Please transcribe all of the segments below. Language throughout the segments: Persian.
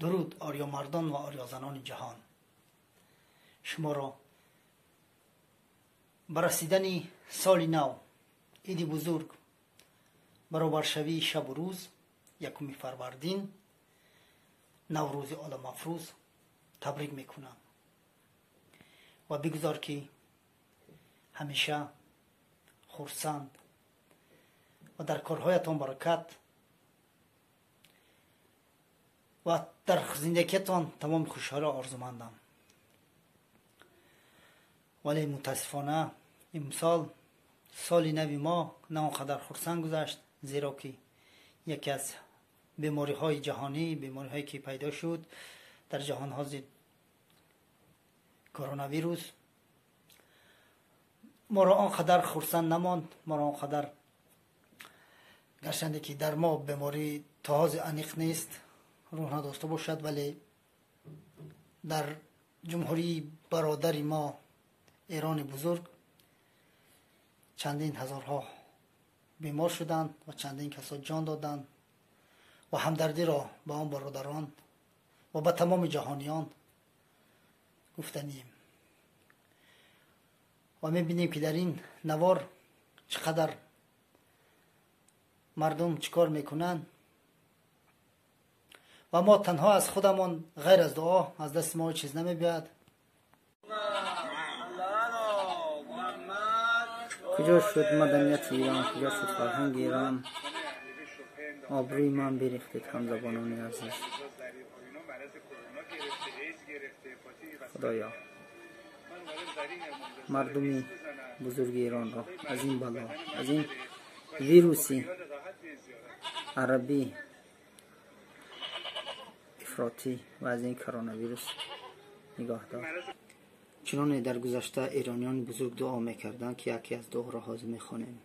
درود آریا مردان و آریا زنان جهان. شما را بررسیدن سال نو، عید بزرگ، برابرشوی شب و روز یکم فروردین، نوروز عالم افروز تبریک میکنم و بگذار که همیشه خرسند و در کارهایتان برکت و در زندگیتان تمام خوشحالی آرزومندم. ولی متاسفانه امسال سال نوی ما نه آنقدر خرسند گذشت، زیرا که یکی از بیماری های جهانی، بیماری هایی که پیدا شد در جهان حاضر، کرونا ویروس، ما را آنقدر خرسند نماند. ما را آنقدر، گرچند که در ما بیماری تازه انیق نیست، روح نداشته باشد، ولی در جمهوری برادر ما ایران بزرگ چندین هزارها بیمار شدند و چندین کسا جان دادند و همدردی را به آن برادران و به تمام جهانیان گفتنیم. و میبینیم که در این نوار چقدر مردم چیکار میکنن و ما تنها از خودمان غیر از دعا از دست ما چیز نمیبید. کجا شد مدنیت ایران؟ کجا شد فرهنگ ایران؟ آبروی من بریختید همزبانان عزیز. خدایا مردمی بزرگی ایران را از این بلا، از این ویروسی عربی افراتی و از این کرونا ویروس نگاه دار. چنانه در گذشته ایرانیان بزرگ دعا میکردند که یکی از دعا را حاضر میخوانیم.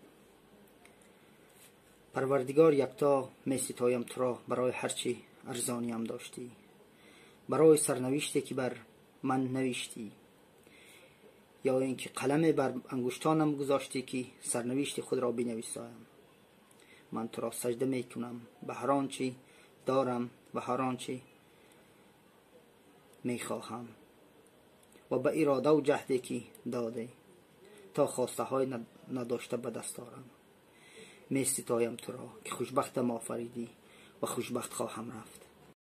پروردگار یکتا میستایم تو را برای هرچی ارزانیم داشتی، برای سرنوشتی که بر من نوشتی، یا اینکه قلم بر انگشتانم گذاشتی که سرنوشت خود را بنویسایم. من تو را سجده میکنم به هر آنچه دارم و هر آنچه میخواهم و به اراده و جهدی که داده، تا خواسته های نداشته به دست آرم. میستایم تو را که خوشبختم آفریدی و خوشبخت خواهم رفت.